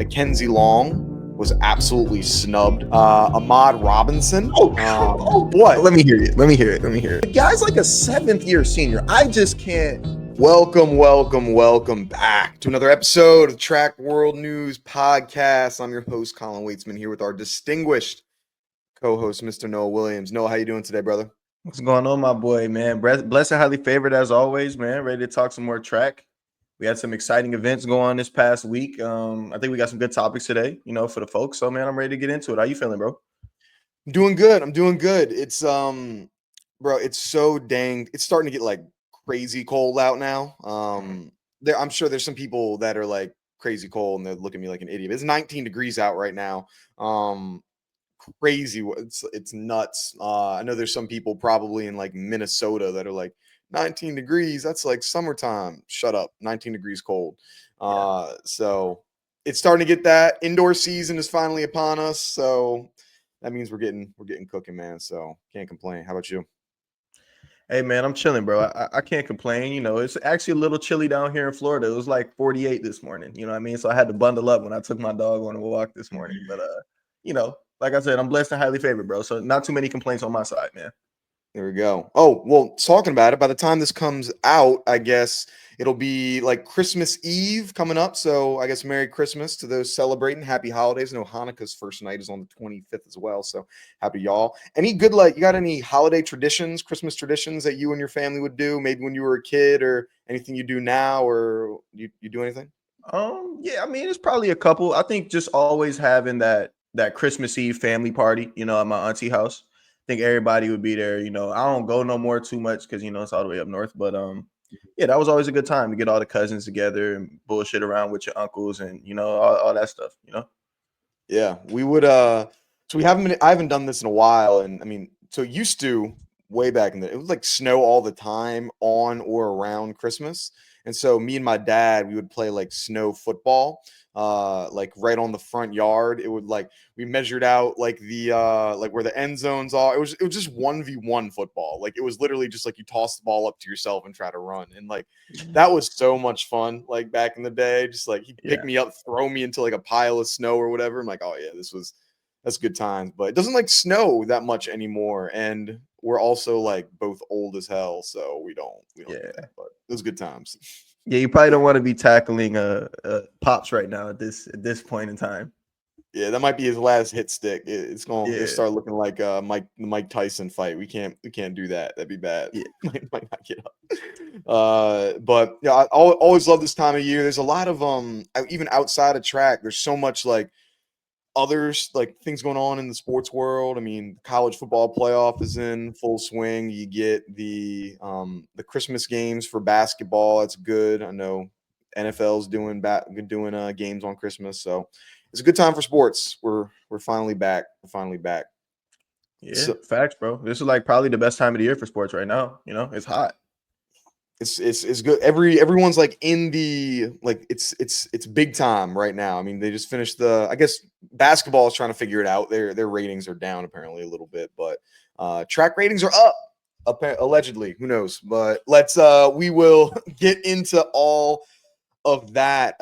Mckenzie Long was absolutely snubbed. Ahmad Robinson. What? Let me hear it. The guy's like a 7th-year senior. I just can't. Welcome back to another episode of Track World News Podcast. I'm your host, Colin Waitsman, here with our distinguished co-host, Mr. Noah Williams. Noah, how you doing today, brother? What's going on, my boy, man? Blessed and highly favored as always, man. Ready to talk some more track. We had some exciting events going on this past week. I think we got some good topics today, for the folks. So, man, I'm ready to get into it. How you feeling, bro? I'm doing good. It's bro, it's starting to get like crazy cold out now. I'm sure there's some people that are like crazy cold and they're looking at me like an idiot. It's 19 degrees out right now. Crazy. It's nuts. I know there's some people probably in like Minnesota that are like 19 degrees. That's like summertime. Shut up. 19 degrees cold. So it's starting to get that. Indoor season is finally upon us. So that means we're getting cooking, man. So can't complain. How about you? Hey, man, I'm chilling, bro. I can't complain. It's actually a little chilly down here in Florida. It was like 48 this morning. You know what I mean? So I had to bundle up when I took my dog on a walk this morning. But, like I said, I'm blessed and highly favored, bro. So not too many complaints on my side, man. There we go. Oh, well, talking about it, by the time this comes out, I guess it'll be like Christmas Eve coming up. So I guess Merry Christmas to those celebrating. Happy holidays. I know Hanukkah's first night is on the 25th as well. So happy y'all. Any good, you got any holiday traditions, Christmas traditions that you and your family would do? Maybe when you were a kid or anything you do now, or you do anything? Yeah, I mean, it's probably a couple. I think just always having that Christmas Eve family party, at my auntie house. I think everybody would be there. I don't go no more too much because it's all the way up north. But yeah, that was always a good time to get all the cousins together and bullshit around with your uncles and all that stuff. Yeah, we would. So I haven't done this in a while, and I mean, so used to way back in the, it was like snow all the time on or around Christmas, and so me and my dad we would play like snow football, like right on the front yard. It would like we measured out like the like where the end zones are. It was just 1v1 football. Like it was literally just like you toss the ball up to yourself and try to run, and like that was so much fun. Like back in the day, just like he'd pick me up, throw me into like a pile of snow or whatever. I'm like, oh yeah, that's good times. But it doesn't like snow that much anymore, and we're also like both old as hell, so we don't do that. But it was good times. Yeah, you probably don't want to be tackling Pops right now at this point in time. Yeah, that might be his last hit stick. It's going to start looking like the Mike Tyson fight. We can't do that. That'd be bad. Yeah. might not get up. But yeah, I always love this time of year. There's a lot of even outside of track. There's so much like others like things going on in the sports world. I mean, college football playoff is in full swing. You get the Christmas games for basketball. That's good. I know NFL's doing games on Christmas, so it's a good time for sports. We're finally back. Yeah, So, facts, bro. This is like probably the best time of the year for sports right now. It's hot. It's good. Everyone's like in the like it's big time right now. I mean, they just finished I guess basketball is trying to figure it out. Their ratings are down apparently a little bit, but track ratings are up allegedly. Who knows? But we will get into all of that.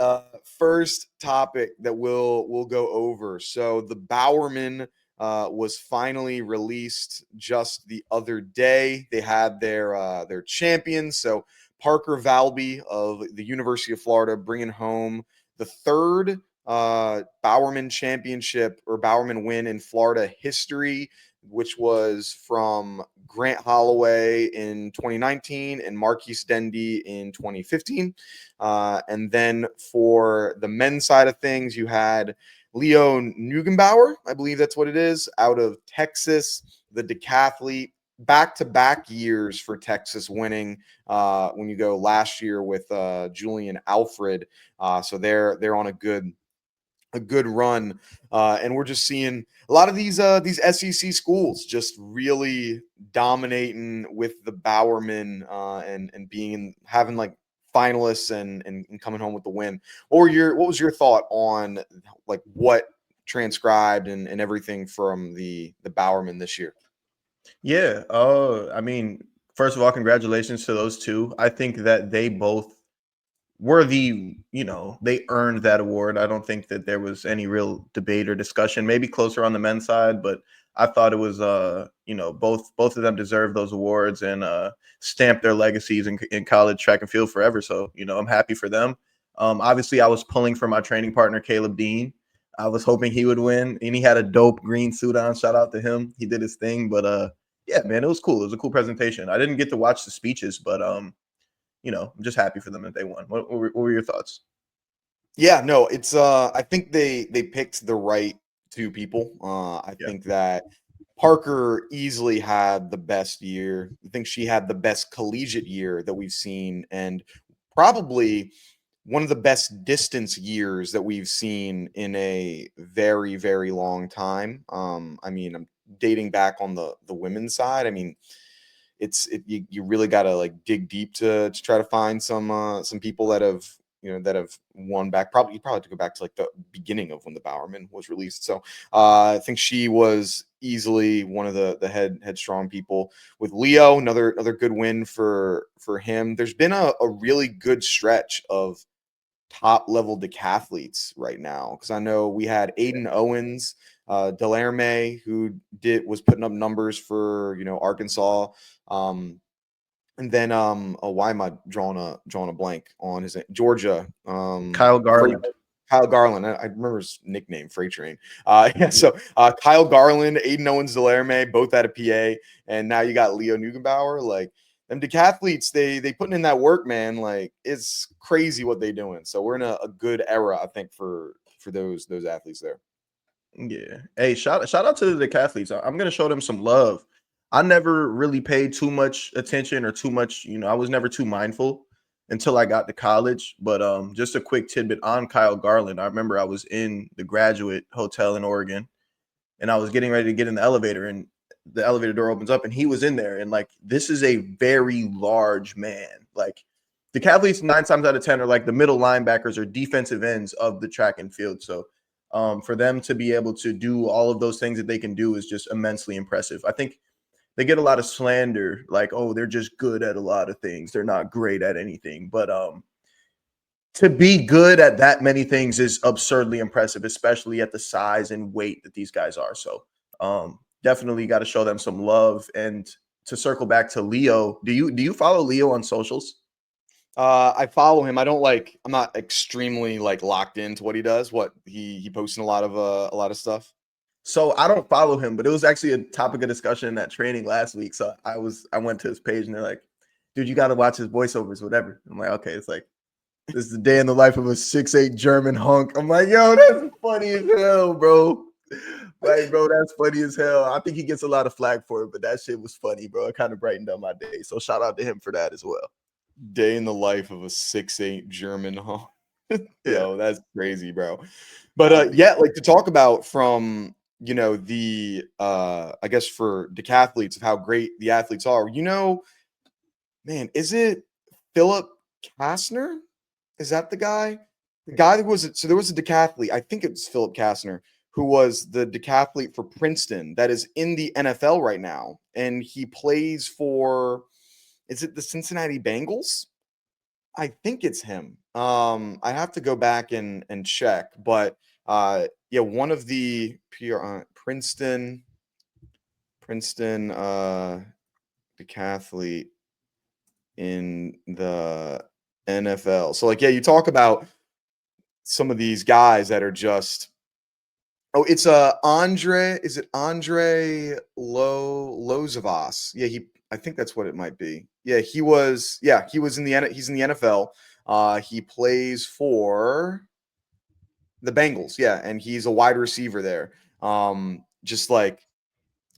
First topic that we'll go over. So the Bowerman was finally released just the other day. They had their champions. So Parker Valby of the University of Florida bringing home the third Bowerman championship or Bowerman win in Florida history, which was from Grant Holloway in 2019 and Marquise Dendy in 2015. And then for the men's side of things, you had Leo Neugebauer, I believe that's what it is, out of Texas, the decathlete. Back-to-back years for Texas winning when you go last year with Julian Alfred. So they're on a good run, and we're just seeing a lot of these SEC schools just really dominating with the Bowerman and having like finalists and coming home with the win. What was your thought on like what transcribed and everything from the Bowerman this year? Yeah. I mean, first of all, congratulations to those two. I think that they both worthy, they earned that award. I don't think that there was any real debate or discussion, maybe closer on the men's side, but I thought it was both of them deserve those awards and stamp their legacies in college track and field forever. So, I'm happy for them. Obviously I was pulling for my training partner Caleb Dean. I was hoping he would win, and he had a dope green suit on. Shout out to him. He did his thing, but yeah, man, it was cool. It was a cool presentation. I didn't get to watch the speeches, but I'm just happy for them that they won. What were your thoughts? Yeah, no, it's I think they picked the right two people. I Yeah. think that Parker easily had the best year. I think she had the best collegiate year that we've seen, and probably one of the best distance years that we've seen in a very, very long time. I mean, I'm dating back on the women's side. I mean, you really got to like dig deep to try to find some people that have that have won back. Probably you probably have to go back to like the beginning of when the Bowerman was released. So I think she was easily one of the headstrong people. With Leo, another good win for him. There's been a really good stretch of top level decathletes right now, because I know we had Aiden Owens, Delarme, who was putting up numbers for Arkansas. And then why am I drawing a blank on his name? Georgia. Kyle Garland. Kyle Garland. I remember his nickname, Freight Train. Yeah, so Kyle Garland, Aiden Owens, Delarme, both out of PA, and now you got Leo Neugebauer. Like them decathletes, they putting in that work, man. Like it's crazy what they doing. So we're in a good era, I think, for those athletes there. Yeah. Hey, shout out to the decathletes. I'm gonna show them some love. I never really paid too much attention or too much, I was never too mindful until I got to college. But just a quick tidbit on Kyle Garland. I remember I was in the Graduate Hotel in Oregon, and I was getting ready to get in the elevator, and the elevator door opens up and he was in there. And like, this is a very large man. Like, decathletes 9 times out of 10 are like the middle linebackers or defensive ends of the track and field. So for them to be able to do all of those things that they can do is just immensely impressive. I think they get a lot of slander, like, oh, they're just good at a lot of things, they're not great at anything. But to be good at that many things is absurdly impressive, especially at the size and weight that these guys are. So definitely got to show them some love. And to circle back to Leo, do you follow Leo on socials? I follow him. I'm not extremely like locked into what he does. What he posting a lot of stuff. So I don't follow him, but it was actually a topic of discussion at training last week. So I went to his page and they're like, dude, you got to watch his voiceovers, whatever. I'm like, okay, it's like, this is the day in the life of a 6'8" German hunk. I'm like, yo, that's funny as hell, bro. Like, bro, that's funny as hell. I think he gets a lot of flack for it, but that shit was funny, bro. It kind of brightened up my day. So shout out to him for that as well. Day in the life of a 6'8" German, huh? Yeah. Yo, that's crazy, bro. But yeah, like to talk about from the I guess for decathletes of how great the athletes are. Man, is it Philip Kastner? Is that the guy? The guy that was so there was a decathlete. I think it was Philip Kastner who was the decathlete for Princeton that is in the NFL right now, and he plays for. Is it the Cincinnati Bengals? I think it's him. I have to go back and check, but yeah, one of the Princeton decathlete in the NFL. So like, yeah, you talk about some of these guys that are just. Oh, it's Andre. Is it Andre Lozavas? Yeah, I think that's what it might be. Yeah, he was. Yeah, he's in the NFL. He plays for the Bengals. Yeah, and he's a wide receiver there. Just like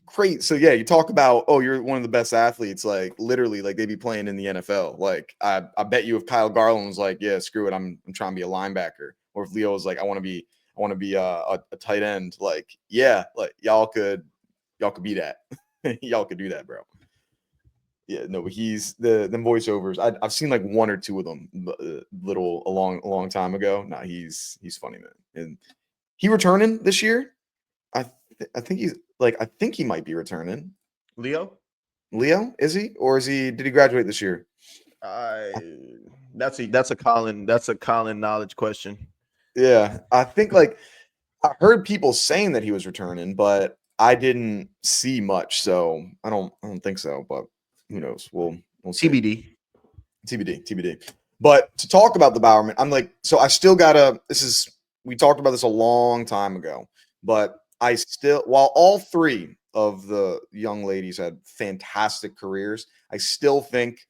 great. So yeah, you talk about, oh, you're one of the best athletes. Like literally, like they'd be playing in the NFL. Like I bet you if Kyle Garland was like, yeah, screw it, I'm trying to be a linebacker, or if Leo was like, I want to be a tight end. Like yeah, like y'all could be that. Y'all could do that, bro. Yeah, no, but he's the voiceovers. I've seen like one or two of them, a long time ago. Nah, he's funny, man. And he returning this year. I think I think he might be returning. Leo? Leo, is he? Or did he graduate this year? I that's a Colin knowledge question. Yeah, I think like I heard people saying that he was returning, but I didn't see much, so I don't think so. But who knows? We'll see. TBD. TBD, TBD. But to talk about the Bowerman, I'm like, so I still gotta. This is we talked about this a long time ago, but I still, while all three of the young ladies had fantastic careers, I still think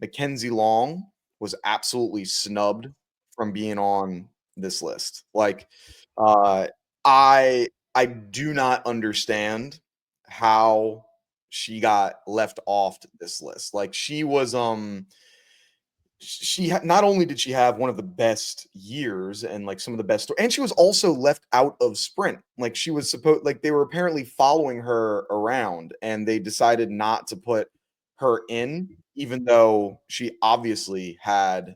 Mckenzie Long was absolutely snubbed from being on this list. Like, uh, I do not understand how she got left off this list. Like, not only did she have one of the best years and like some of the best, and she was also left out of sprint. Like, she was supposed, like, they were apparently following her around and they decided not to put her in, even though she obviously had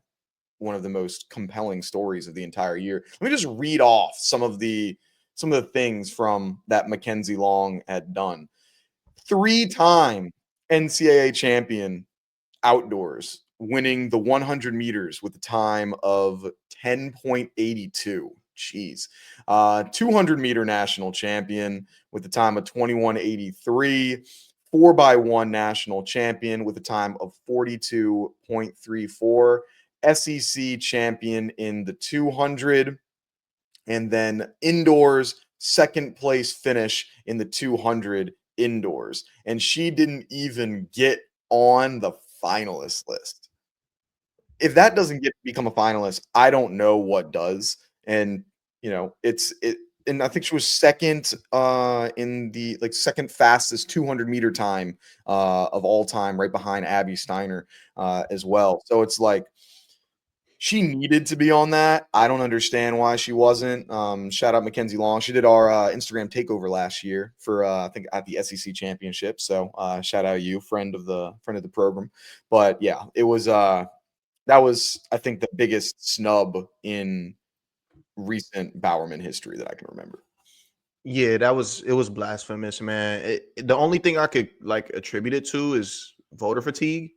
one of the most compelling stories of the entire year. Let me just read off some of the things from that Mckenzie Long had done. 3-time NCAA champion outdoors, winning the 100 meters with a time of 10.82. Jeez. 200-meter national champion with a time of 21.83. 4x1 national champion with a time of 42.34. SEC champion in the 200. And then indoors, second place finish in the 200 indoors. And she didn't even get on the finalist list. If that doesn't become a finalist, I don't know what does. And and I think she was second in the like second fastest 200-meter time of all time, right behind Abby Steiner as well. So it's like she needed to be on that. I don't understand why she wasn't. Shout out Mckenzie Long. She did our Instagram takeover last year for I think at the SEC championship. So shout out you, friend of the program. But yeah, it was that was, I think, the biggest snub in recent Bowerman history that I can remember. Yeah, it was blasphemous, man. The only thing I could like attribute it to is voter fatigue,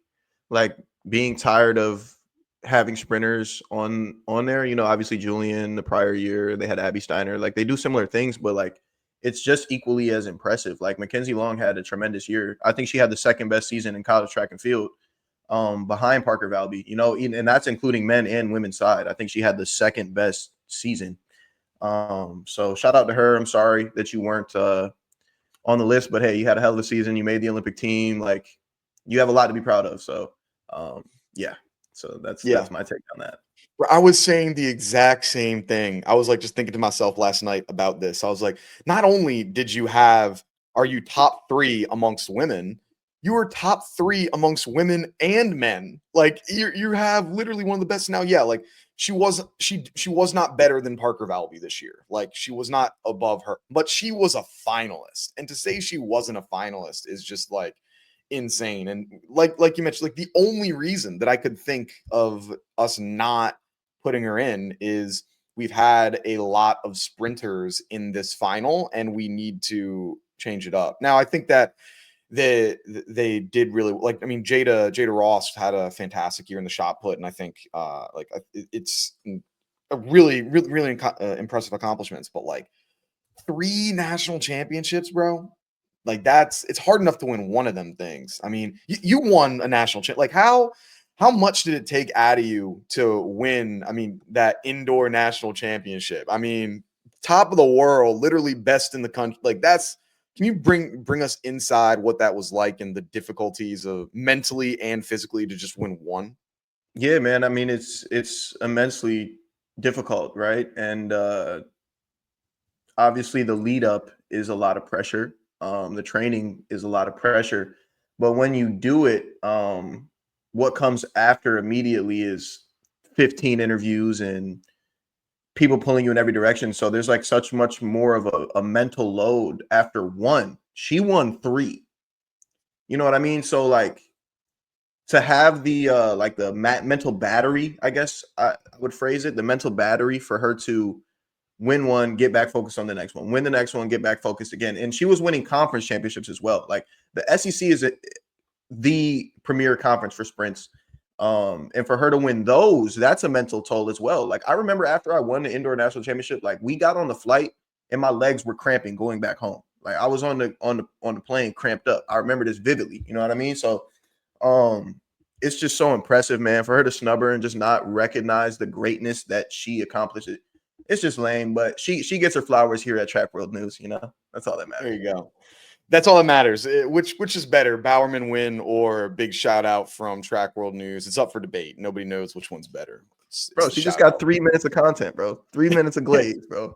like being tired of having sprinters on there. You know, obviously Julian the prior year they had Abby Steiner. Like they do similar things, but like it's just equally as impressive. Like Mckenzie Long had a tremendous year. I think she had the second best season in college track and field, behind Parker Valby. You know, and that's including men and women's side. I think she had the second best season. So shout out to her. I'm sorry that you weren't on the list, but hey, you had a hell of a season. You made the Olympic team. Like you have a lot to be proud of. So yeah. So that's my take on that. I was saying the exact same thing. I was like just thinking to myself last night about this. I was like, not only are you top 3 amongst women, you are top 3 amongst women and men. Like you have literally one of the best now. Yeah, like she was not better than Parker Valby this year. Like she was not above her, but she was a finalist. And to say she wasn't a finalist is just like insane. And like you mentioned, like the only reason that I could think of us not putting her in is we've had a lot of sprinters in this final and we need to change it up. Now I think that they did really, like, I mean, Jada Ross had a fantastic year in the shot put, and I think it's a really impressive accomplishments. But like 3 national championships, bro, like it's hard enough to win one of them things. I mean, you won a national champ. Like how much did it take out of you to win? I mean, that indoor national championship. I mean, top of the world, literally best in the country. Like that's, can you bring us inside what that was like and the difficulties of mentally and physically to just win one? Yeah, man. I mean, it's immensely difficult, right? And obviously the lead up is a lot of pressure. The training is a lot of pressure. But when you do it, what comes after immediately is 15 interviews and people pulling you in every direction. So there's like such much more of a mental load after one. She won 3. You know what I mean? So like to have the like the mental battery, I guess I would phrase it, the mental battery for her to win one, get back focused on the next one, win the next one, get back focused again. And she was winning conference championships as well. Like the SEC is the premier conference for sprints. And for her to win those, that's a mental toll as well. Like I remember after I won the indoor national championship, like we got on the flight and my legs were cramping going back home. Like I was on the plane cramped up. I remember this vividly. You know what I mean? So it's just so impressive, man, for her to snub her and just not recognize the greatness that she accomplished. It's just lame, but she gets her flowers here at Track World News, you know. That's all that matters. There you go. That's all that matters. Which is better, Bowerman win or big shout out from Track World News? It's up for debate. Nobody knows which one's better. Bro, she just got 3 minutes of content, bro. 3 minutes of glaze, bro.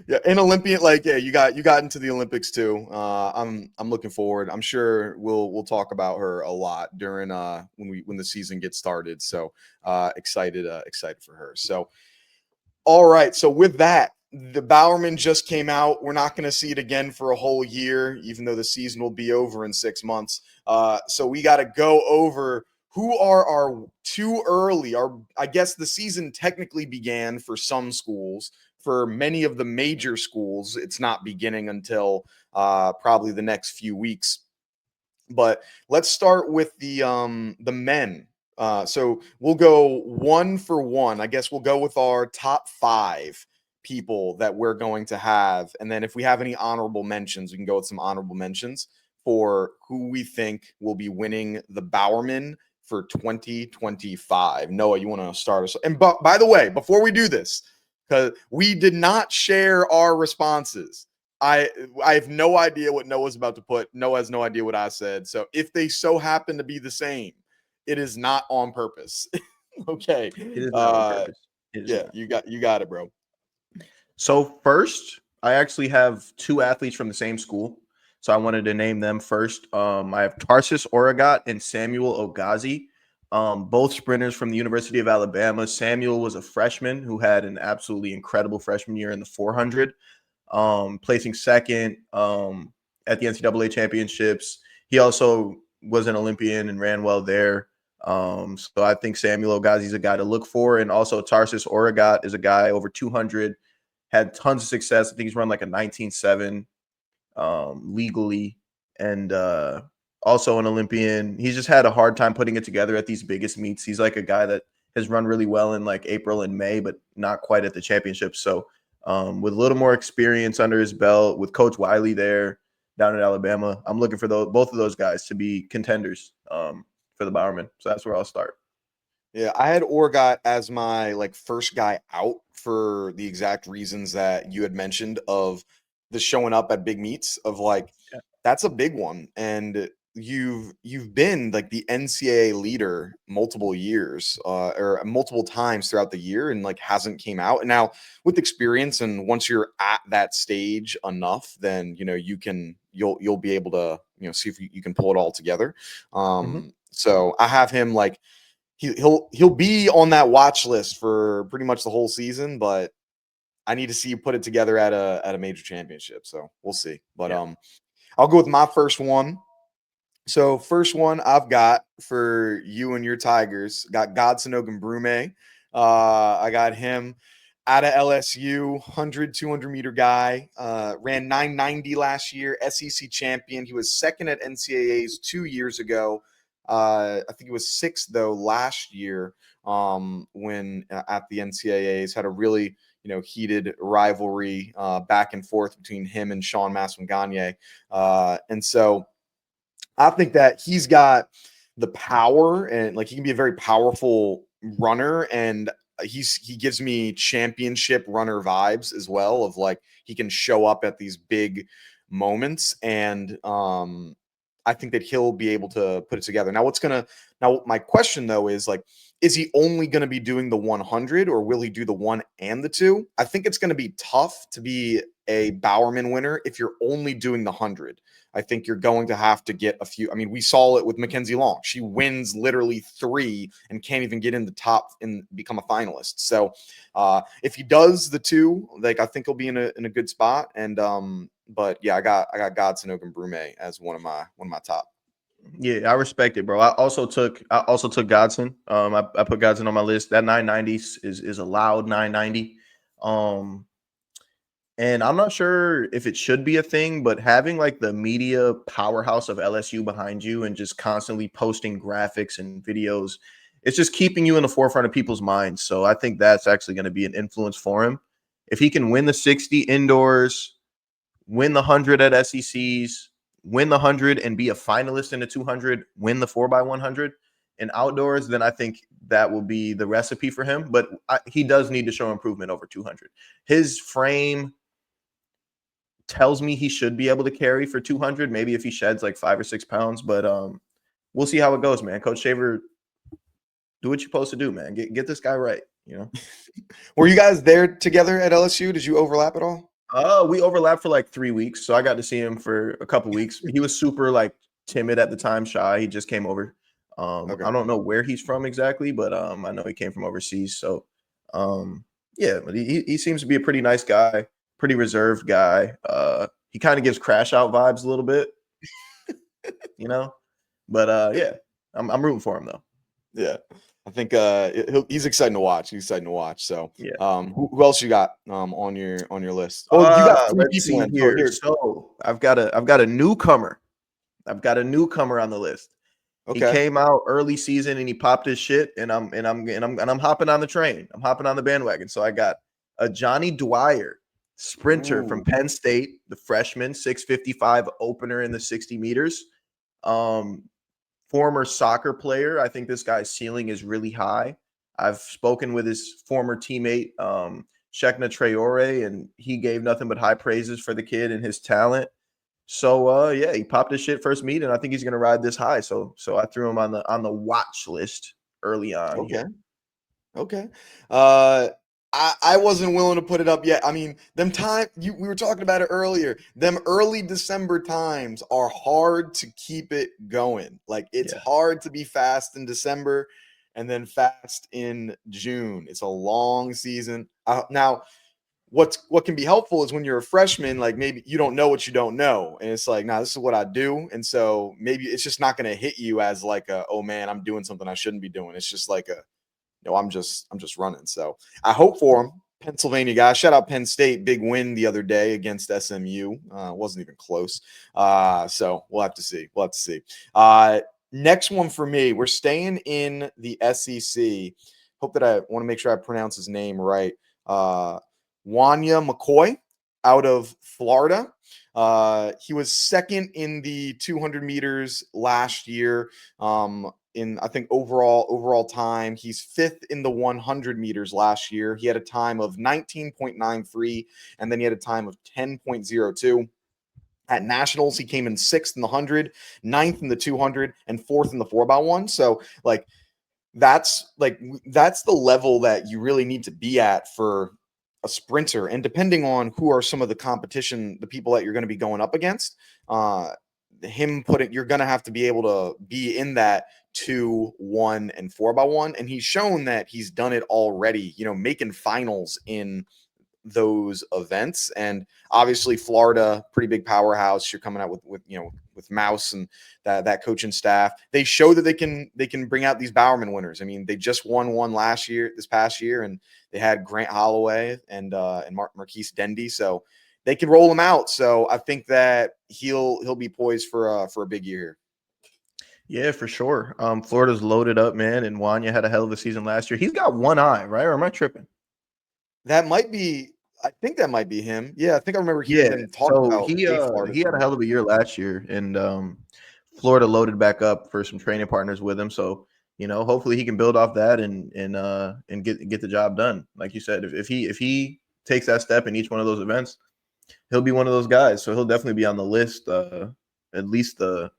Yeah, in Olympian, like you got into the Olympics too. I'm looking forward. I'm sure we'll talk about her a lot during when the season gets started. So excited for her. So all right. So with that, the Bowerman just came out. We're not going to see it again for a whole year, even though the season will be over in 6 months. So we got to go over who are our too early. I guess the season technically began for some schools. For many of the major schools, it's not beginning until probably the next few weeks. But let's start with the men. So we'll go one for one. I guess we'll go with our top 5 people that we're going to have. And then if we have any honorable mentions, we can go with some honorable mentions for who we think will be winning the Bowerman for 2025. Noah, you want to start us? And by the way, before we do this, because we did not share our responses. I have no idea what Noah's about to put. Noah has no idea what I said. So if they so happen to be the same, it is not on purpose. Okay. It is not on purpose. Yeah, not. you got it, bro. So first, I actually have 2 athletes from the same school. So I wanted to name them first. I have Tarsis Oregot and Samuel Ogazi. Both sprinters from the University of Alabama. Samuel was a freshman who had an absolutely incredible freshman year in the 400, placing second at the NCAA championships. He also was an Olympian and ran well there. So I think Samuel Ogazi is a guy to look for. And also Tarsis Oregot is a guy over 200, had tons of success. I think he's run like a 19.7 legally. And also an Olympian. He's just had a hard time putting it together at these biggest meets. He's like a guy that has run really well in like April and May, but not quite at the championships. So with a little more experience under his belt, with Coach Wiley there down at Alabama, I'm looking for both of those guys to be contenders for the Bowerman. So that's where I'll start. Yeah, I had Oregot as my first guy out for the exact reasons that you had mentioned of the showing up at big meets of that's a big one. And you've been like the NCAA leader multiple years or multiple times throughout the year and hasn't came out. And now with experience and once you're at that stage enough, then you'll be able to see if you can pull it all together. So I have him he'll be on that watch list for pretty much the whole season, but I need to see you put it together at a major championship. So we'll see. But I'll go with my first one. So first one I've got for you and your Tigers, got Godson Ogunbrume. I got him out of LSU, 100, 200 meter guy, ran 990 last year, SEC champion. He was second at NCAAs 2 years ago. I think he was 6th though last year when at the NCAAs. Had a really heated rivalry back and forth between him and Sean Maswanganye. And so I think that he's got the power and he can be a very powerful runner, and he gives me championship runner vibes as well of he can show up at these big moments, and I think that he'll be able to put it together. Now my question though is he only going to be doing the 100 or will he do the 1 and the 2? I think it's going to be tough to be a Bowerman winner if you're only doing the 100. I think you're going to have to get a few. I mean, we saw it with Mckenzie Long. She wins literally 3 and can't even get in the top and become a finalist. So if he does the 2, I think he'll be in a good spot. And but yeah, I got Godson Ogunbrume as one of my top. Yeah, I respect it, bro. I also took Godson. I put Godson on my list. That 990 is a loud 990. And I'm not sure if it should be a thing, but having like the media powerhouse of LSU behind you and just constantly posting graphics and videos, it's just keeping you in the forefront of people's minds. So I think that's actually going to be an influence for him. If he can win the 60 indoors, win the 100 at SECs, win the 100 and be a finalist in the 200, win the 4x100 in outdoors, then I think that will be the recipe for him. But he does need to show improvement over 200. His frame tells me he should be able to carry for 200, maybe if he sheds like 5 or 6 pounds. But we'll see how it goes, man. Coach Shaver, do what you're supposed to do, man. Get this guy right, you know? Were you guys there together at LSU? Did you overlap at all? We overlapped for like 3 weeks, so I got to see him for a couple weeks. He was super like timid at the time, shy. He just came over. Okay. I don't know where he's from exactly, but I know he came from overseas. So yeah, but he seems to be a pretty nice guy, pretty reserved guy. He kind of gives crash out vibes a little bit, you know. But yeah, I'm rooting for him though. Yeah, I think he's exciting to watch. He's exciting to watch. So, Yeah. Who else you got on your list? Oh, you got 3 Let's people see in. here. So here, So I've got a newcomer. I've got a newcomer on the list. He okay. came out early season and he popped his shit, and I'm hopping on the train. I'm hopping on the bandwagon. So I got a Johnny Dwyer, sprinter from Ooh, Penn State, the freshman, 655 opener in the 60 meters. Former soccer player. I think this guy's ceiling is really high. I've spoken with his former teammate, Shekna Traore, and he gave nothing but high praises for the kid and his talent. So yeah, he popped his shit first meet, and I think he's gonna ride this high. So I threw him on the watch list early on okay. here. Okay. I wasn't willing to put it up yet. I mean, we were talking about it earlier. Them early December times are hard to keep it going. Like it's Yeah. hard to be fast in December and then fast in June. It's a long season. Now, what can be helpful is when you're a freshman, like maybe you don't know what you don't know, and it's like, nah, this is what I do, and so maybe it's just not going to hit you as like oh man, I'm doing something I shouldn't be doing. It's just like I'm just running. So I hope for him. Pennsylvania guy. Shout out Penn State. Big win the other day against SMU. Wasn't even close. So we'll have to see. Next one for me. We're staying in the SEC. Hope that I want to make sure I pronounce his name right. Wanya McCoy out of Florida. He was second in the 200 meters last year. In I think overall time, he's fifth in the 100 meters last year. He had a time of 19.93, and then he had a time of 10.02. At nationals, he came in sixth in the 100, ninth in the 200, and fourth in the 4x1. So that's the level that you really need to be at for a sprinter. And depending on who are some of the people that you're going to be going up against, you're going to have to be able to be in that 2, 1, and 4x1. And he's shown that he's done it already, making finals in those events. And obviously Florida, pretty big powerhouse. You're coming out with Mouse and that coaching staff. They show that they can bring out these Bowerman winners. I mean, they just won one this past year, and they had Grant Holloway and Marquise Dendy. So they can roll him out. So I think that he'll be poised for a big year. Yeah, for sure. Florida's loaded up, man, and Wanya had a hell of a season last year. He's got one eye, right? Or am I tripping? I think that might be him. Yeah, I think I remember hearing Yeah. them talk So about he a Florida he had a team. hell of a year last year, and Florida loaded back up for some training partners with him. So hopefully he can build off that and get the job done. Like you said, if he takes that step in each one of those events, he'll be one of those guys. So he'll definitely be on the list. At least the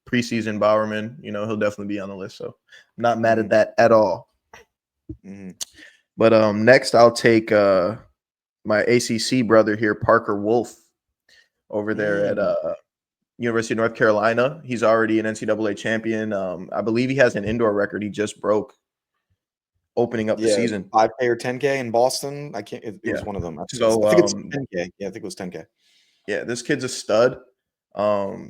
preseason Bowerman, he'll definitely be on the list. So I'm not mad at that at all. Mm-hmm. But next I'll take my ACC brother here, Parker Wolf, over there at University of North Carolina. He's already an NCAA champion. I believe he has an indoor record he just broke opening up the Yeah, season. 5K or 10K in Boston. I can't. It was Yeah. one of them. I think So it's 10K. Yeah, I think it was 10K. yeah, this kid's a stud.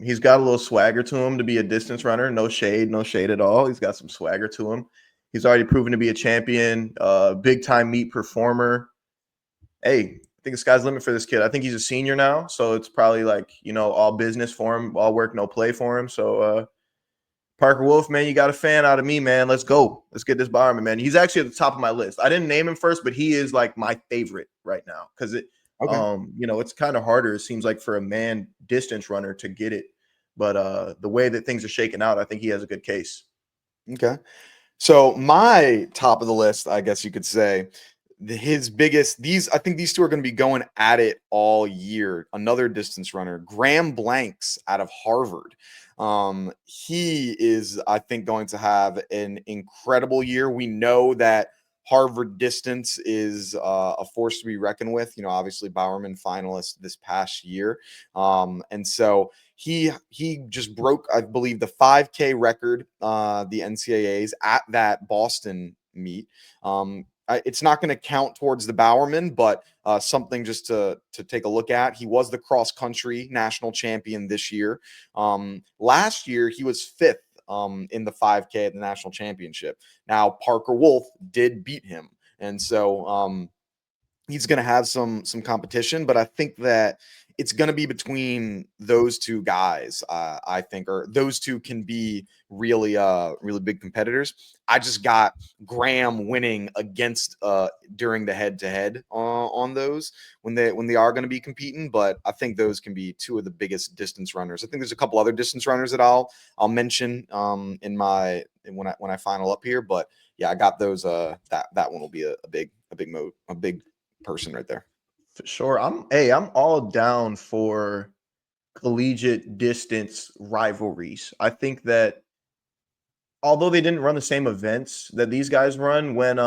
He's got a little swagger to him to be a distance runner. No shade at all. He's got some swagger to him. He's already proven to be a champion, big time meet performer. Hey, I think the sky's the limit for this kid. I think he's a senior now, so it's probably like, you know, all business for him, all work, no play for him. So Parker Wolf, man, you got a fan out of me, man. Let's go. Let's get this Bowerman, man. He's actually at the top of my list. I didn't name him first, but he is like my favorite right now because you know, it's kind of harder. It seems like for a man distance runner to get it, but the way that things are shaking out, I think he has a good case. Okay. So my top of the list, I guess you could say, his biggest, I think these two are going to be going at it all year. Another distance runner, Graham Blanks out of Harvard. He is, I think, going to have an incredible year. We know that Harvard distance is a force to be reckoned with. You know, obviously Bowerman finalist this past year. And so he just broke, I believe, the 5K record, the NCAAs at that Boston meet. It's not going to count towards the Bowerman, but something just to take a look at. He was the cross country national champion this year. Last year, he was fifth in the 5K at the national championship. Now, Parker Wolf did beat him. And so he's going to have some competition, but I think that it's going to be between those two guys. I think, or those two can be really big competitors. I just got Graham winning against during the head-to-head on those when they are going to be competing, but I think those can be two of the biggest distance runners. I think there's a couple other distance runners that I'll mention when I final up here, but yeah, I got those. That one will be a big person right there. For sure. I'm all down for collegiate distance rivalries. I think that although they didn't run the same events that these guys run, when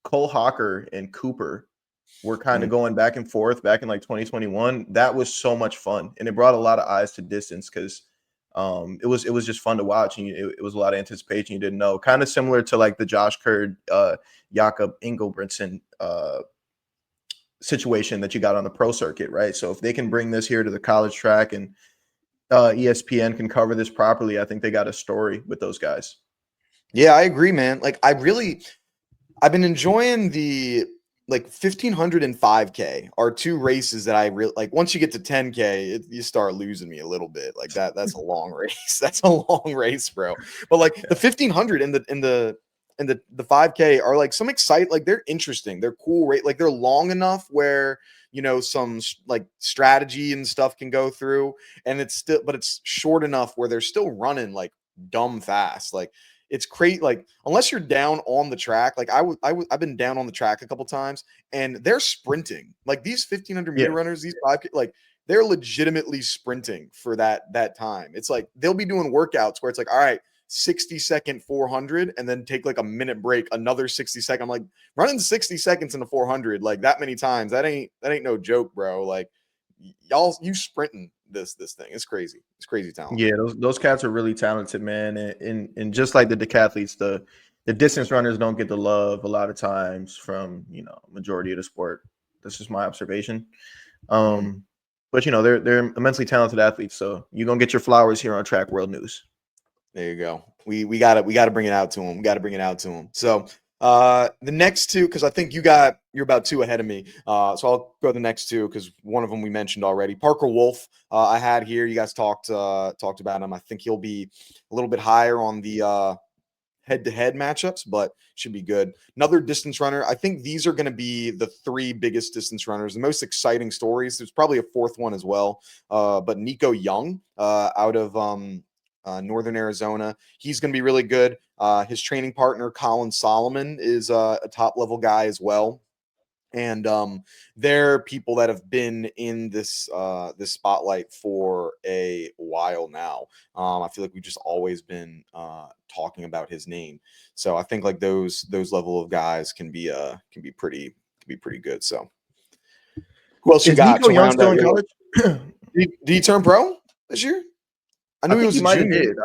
Cole Hawker and Cooper were kind of going back and forth back in like 2021, that was so much fun. And it brought a lot of eyes to distance because it was just fun to watch, and it was a lot of anticipation you didn't know. Kind of similar to like the Josh Kurd, Jakob Ingelbrigtsen situation that you got on the pro circuit, right? So if they can bring this here to the college track and ESPN can cover this properly, I think they got a story with those guys. Yeah, I agree, man. Like I've been enjoying the 1500 and 5K are two races that I really like. Once you get to 10K, you start losing me a little bit. Like that's a long race. That's a long race, bro. But like the 1500 and the 5K are like some excite, like they're interesting. They're cool, right? Like they're long enough where, you know, some like strategy and stuff can go through, and it's short enough where they're still running like dumb fast. Like it's crazy. Like unless you're down on the track, like I've been down on the track a couple times, and they're sprinting. Like these 1500-meter runners, these 5K, like they're legitimately sprinting for that time. It's like they'll be doing workouts where it's like, all right, 60-second 400 and then take like a minute break, another 60-second. I'm like, running 60 seconds in a 400 like that many times, that ain't no joke, bro. Like you sprinting this thing. It's crazy. It's crazy talent. Yeah, those cats are really talented, man. And just like the decathletes, the distance runners don't get the love a lot of times from, you know, majority of the sport. That's just my observation. But you know, they're immensely talented athletes, so you're gonna get your flowers here on Track World News. There you go. We got to bring it out to him. We got to bring it out to him. So the next two, because I think you're about two ahead of me. So I'll go to the next two because one of them we mentioned already. Parker Wolf, I had here. You guys talked about him. I think he'll be a little bit higher on the head-to-head matchups, but should be good. Another distance runner. I think these are going to be the three biggest distance runners, the most exciting stories. There's probably a fourth one as well. But Nico Young out of Northern Arizona. He's going to be really good. His training partner, Colin Solomon, is a top level guy as well. And they're people that have been in this spotlight for a while now. I feel like we've just always been talking about his name. So I think like those level of guys can be pretty good. So who else you got? Nico Young still in college? Did he turn pro this year? I knew he was a junior.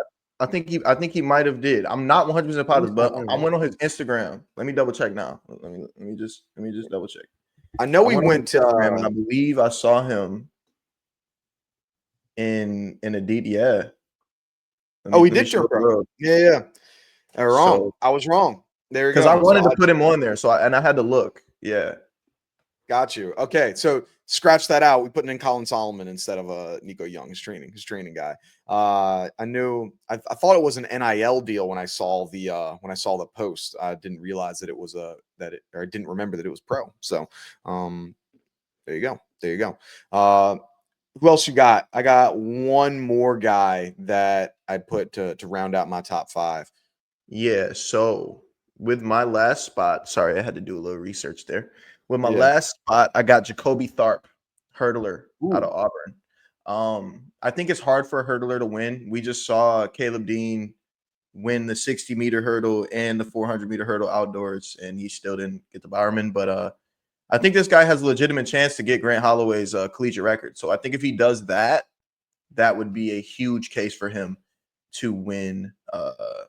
I think he might have did. I'm not 100% positive, but I went on his Instagram. Let me double check now. Let me just double check. I know he went to Instagram, and I believe I saw him in Indeed. Yeah. He did turn pro. Yeah. Wrong. I was wrong. There you go. Because I wanted to put him on there, I had to look. Yeah. Got you. Okay, so scratch that out. We put in Colin Solomon instead of Nico Young, his training guy. I thought it was an NIL deal when I saw the post. I didn't realize that it was or I didn't remember that it was pro. So there you go. There you go. Who else you got? I got one more guy that I put to round out my top five. Yeah, so with my last spot, sorry, I had to do a little research there. With my Yeah. last spot, I got Jacoby Tharp, hurdler out of Ooh. Auburn. I think it's hard for a hurdler to win. We just saw Caleb Dean win the 60-meter hurdle and the 400-meter hurdle outdoors, and he still didn't get the Bowerman. But I think this guy has a legitimate chance to get Grant Holloway's collegiate record. So I think if he does that, that would be a huge case for him to win the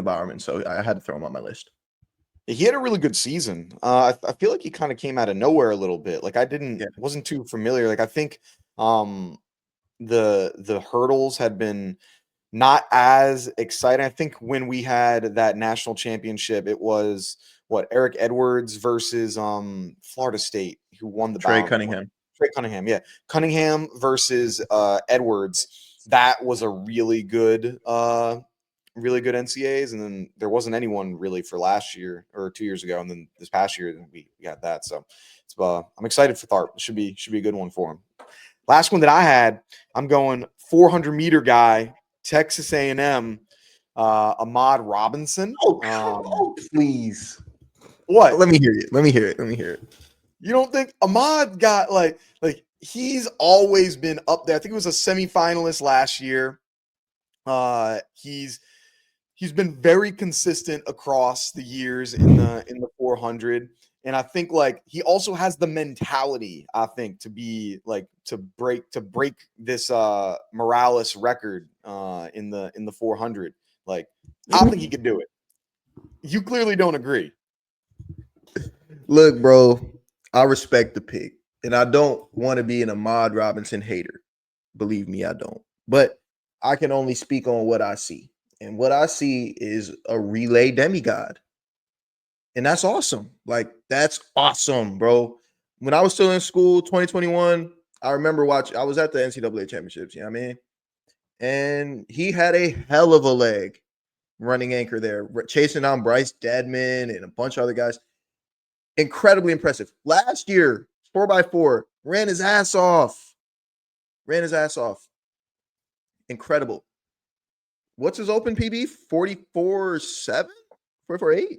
Bowerman. So I had to throw him on my list. He had a really good season. I feel like he kind of came out of nowhere a little bit. Like Yeah, wasn't too familiar. Like I think the hurdles had been not as exciting. I think when we had that national championship, it was what Eric Edwards versus Florida State, who won the Trey Bowerman. Cunningham. Trey Cunningham, yeah. Cunningham versus Edwards. That was a really good NCAs, and then there wasn't anyone really for last year or 2 years ago, and then this past year we got that. So it's I'm excited for Tharp. It should be a good one for him. Last one that I had, I'm going 400-meter guy, Texas A&M, Ahmad Robinson. Please. What? Let me hear it. Let me hear it. You don't think Ahmad got like he's always been up there? I think he was a semifinalist last year. He's been very consistent across the years in the 400, and I think like he also has the mentality, I think, to be like to break this Morales record in the 400. Like I think he could do it. You clearly don't agree. Look, bro, I respect the pick, and I don't want to be an Ahmad Robinson hater. Believe me, I don't. But I can only speak on what I see. And what I see is a relay demigod. And that's awesome. Like, that's awesome, bro. When I was still in school, 2021, I remember I was at the NCAA championships, you know what I mean? And he had a hell of a leg running anchor there, chasing down Bryce Deadman and a bunch of other guys. Incredibly impressive. Last year, 4x4, ran his ass off. Incredible. What's his open PB? 44.7? 44.8?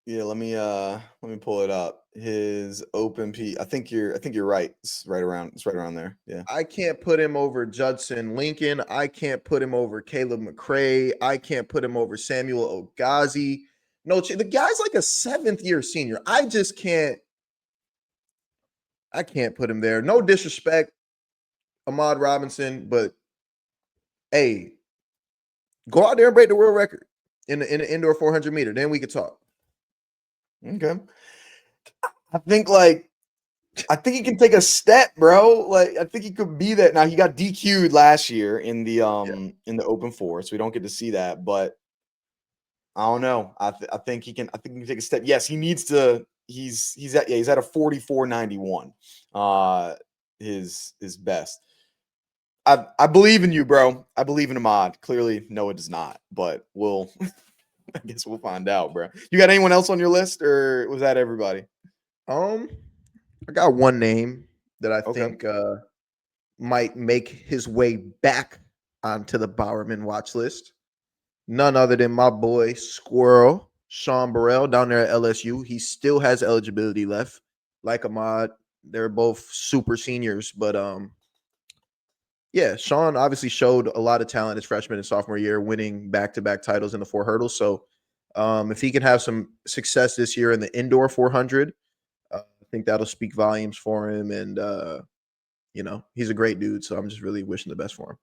Yeah, let me pull it up. His open P. I think you're right. It's right around there. Yeah. I can't put him over Judson Lincoln. I can't put him over Caleb McCray. I can't put him over Samuel Ogazi. No, the guy's like a 7th-year senior. I can't put him there. No disrespect, Ahmad Robinson, but hey, go out there and break the world record in the indoor 400 meter. Then we could talk. Okay. I think he can take a step, bro. Like I think he could be that. Now he got DQ'd last year in the open four, so we don't get to see that. But I don't know. I think he can. I think he can take a step. Yes, he needs to. He's at a 44.91. His best. I believe in you, bro. I believe in Ahmad. Clearly, Noah does not. But we'll. I guess we'll find out, bro. You got anyone else on your list, or was that everybody? I got one name that I Okay. think might make his way back onto the Bowerman watch list. None other than my boy Squirrel, Sean Burrell, down there at LSU. He still has eligibility left. Like Ahmad, they're both super seniors, but yeah, Sean obviously showed a lot of talent his freshman and sophomore year, winning back-to-back titles in the 4 hurdles. So if he can have some success this year in the indoor 400, I think that'll speak volumes for him. And he's a great dude. So I'm just really wishing the best for him.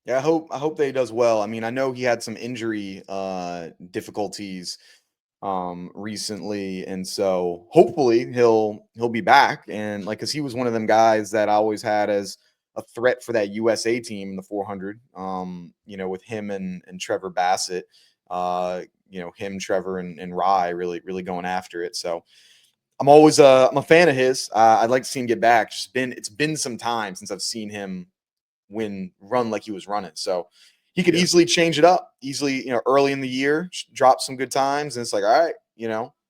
Yeah, I hope that he does well. I mean, I know he had some injury difficulties recently, and so hopefully he'll be back. And like, cause he was one of them guys that I always had as a threat for that USA team in the 400. With him and Trevor Bassett, him, Trevor, and Rye really going after it. So I'm a fan of his. I'd like to see him get back. It's been some time since I've seen him run like he was running. So he could easily change it up, easily, early in the year, drop some good times, and it's like, all right,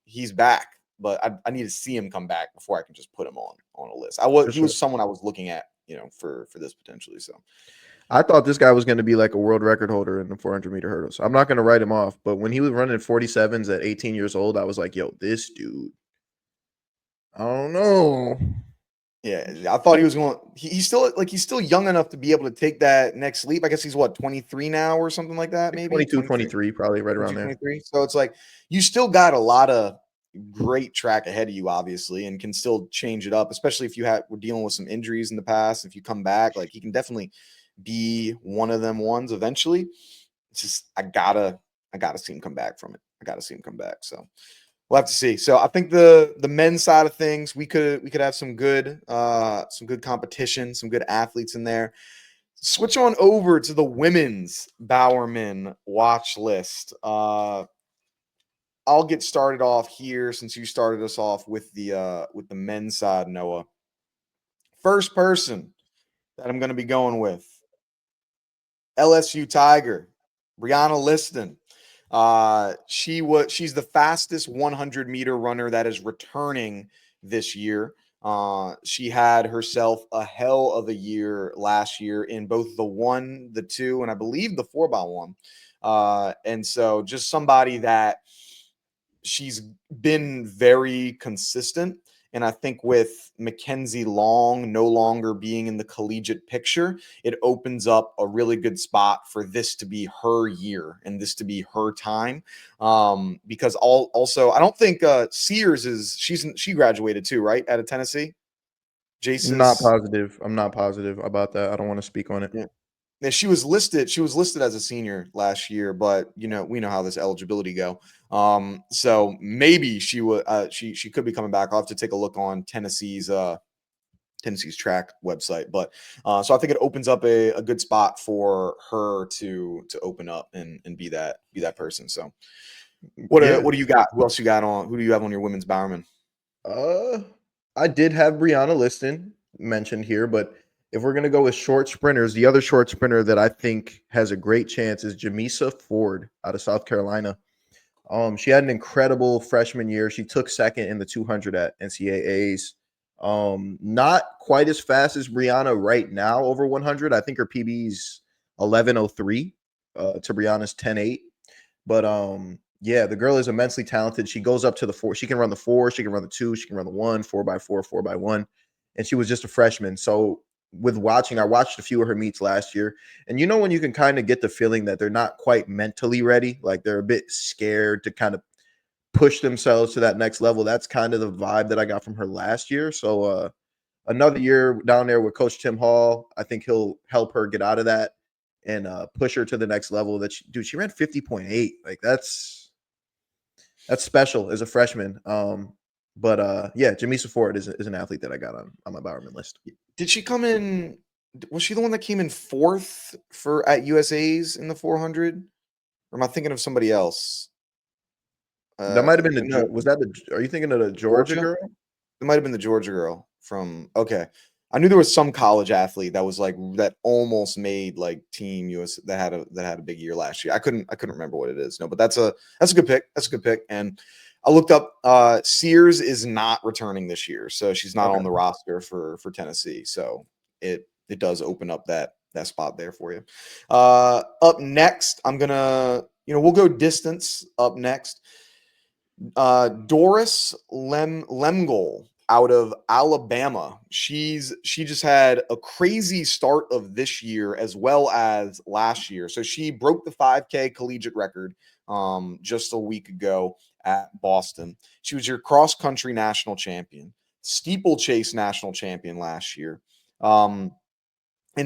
he's back. But I need to see him come back before I can just put him on a list. He was someone I was looking at, for this potentially. So I thought this guy was going to be like a world record holder in the 400-meter hurdles. I'm not going to write him off, but when he was running 47s at 18 years old, I was like, yo, this dude, I don't know. yeah, I thought he was going. He's still young enough to be able to take that next leap. I guess he's 23 now or something like that. Like Maybe 22, 23, 23, probably right around 22, there. 23. So it's like you still got a lot of great track ahead of you, obviously, and can still change it up, especially if were dealing with some injuries in the past. If you come back, like he can definitely be one of them ones eventually. It's just I gotta see him come back from it. I gotta see him come back. So we'll have to see. So I think the men's side of things, we could have some good competition, some good athletes in there. Switch on over to the women's Bowerman watch list. I'll get started off here since you started us off with the men's side, Noah. First person that I'm going to be going with, LSU Tiger, Brianna Liston. She's the fastest 100-meter runner that is returning this year. She had herself a hell of a year last year in both the 1, the 2, and I believe the 4x1. And so just somebody that she's been very consistent. And I think with Mckenzie Long no longer being in the collegiate picture, it opens up a really good spot for this to be her year and this to be her time. Because also, I don't think Sears she graduated too, right? Out of Tennessee. Not Jace's. positive. I'm not positive about that. I don't want to speak on it. Yeah. Yeah, she was listed as a senior last year, but we know how this eligibility go. So maybe she would she could be coming back. I'll have to take a look on Tennessee's track website. But so I think it opens up a good spot for her to open up and be that person. So what do you got? Who else you got on? Who do you have on your women's Bowerman? I did have Brianna Liston mentioned here, but if we're gonna go with short sprinters, the other short sprinter that I think has a great chance is Jamisa Ford out of South Carolina. She had an incredible freshman year. She took second in the 200 at NCAAs. Not quite as fast as Brianna right now over 100. I think her PB's 11:03 to Brianna's 10:08. But yeah, the girl is immensely talented. She goes up to the 4. She can run the 4, she can run the 2, she can run the 1, 4x4, 4x1. And she was just a freshman. So I watched a few of her meets last year. And when you can kind of get the feeling that they're not quite mentally ready, like they're a bit scared to kind of push themselves to that next level. That's kind of the vibe that I got from her last year. So another year down there with Coach Tim Hall, I think he'll help her get out of that and push her to the next level. She ran 50.8. Like that's special as a freshman. But yeah, Jamisa Ford is an athlete that I got on my Bowerman list. Did she come in? Was she the one that came in 4th at USA's in the 400? Or am I thinking of somebody else? That might have been No, was that are you thinking of the Georgia Georgia. girl? It might have been the Georgia girl from. Okay, I knew there was some college athlete that was like that almost made like Team US that had a big year last year. I couldn't remember what it is. No, but that's a good pick. That's a good pick. And I looked up. Sears is not returning this year, so she's not Okay. on the roster for Tennessee. So it does open up that spot there for you. Up next, I'm gonna we'll go distance up next. Doris Lemgol out of Alabama. She just had a crazy start of this year as well as last year. So she broke the 5K collegiate record just a week ago at Boston. She was your cross country national champion, steeplechase national champion last year. And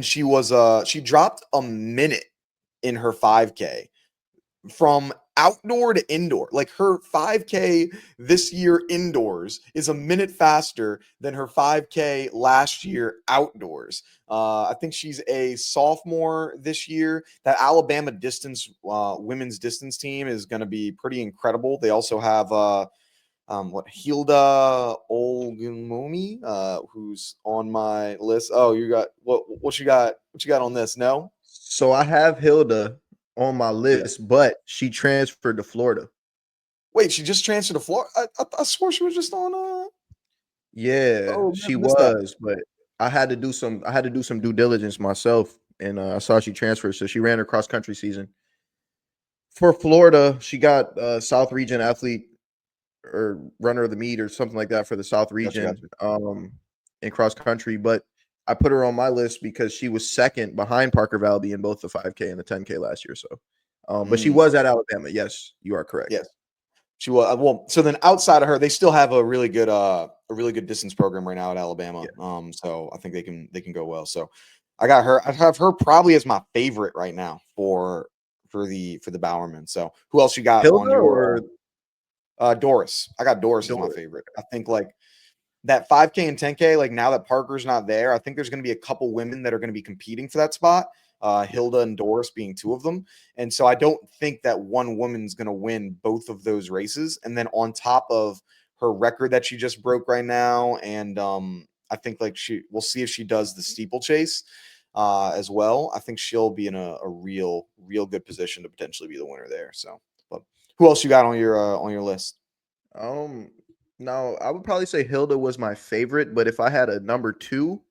she dropped a minute in her 5K from outdoor to indoor. Like her 5K this year indoors is a minute faster than her 5K last year outdoors. I think she's a sophomore this year. That Alabama women's distance team is going to be pretty incredible. They also have what Hilda Olgumomi, who's on my list. Oh, you got what you got? What you got on this? No. So I have Hilda on my Yeah. list, but she transferred to Florida. Wait, she just transferred to Florida. I swore she was just on. Yeah, Oh man, she I missed that. was, but I had to do some due diligence myself, and I saw she transferred. So she ran her cross country season for Florida. She got South Region athlete or runner of the meet or something like that for the South Gotcha, region gotcha. in cross country. But I put her on my list because she was second behind Parker Valby in both the 5K and the 10K last year. So, but she Mm, was at Alabama. Yes, you are correct. yes. She was well. So then, outside of her, they still have a really good distance program right now at Alabama. Yeah. So I think they can go well. So I got her. I have her probably as my favorite right now for the Bowerman. So who else you got on Hilda your or Doris? I got Doris as my Doris? favorite. I think like that 5K and 10K. Like now that Parker's not there, I think there's going to be a couple women that are going to be competing for that spot. Hilda and Doris being two of them. And so I don't think that one woman's going to win both of those races. And then on top of her record that she just broke right now, and I think like we'll see if she does the steeplechase as well. I think she'll be in a real good position to potentially be the winner there. So, but who else you got on your list? Um, no, I would probably say Hilda was my favorite, but if I had a number two,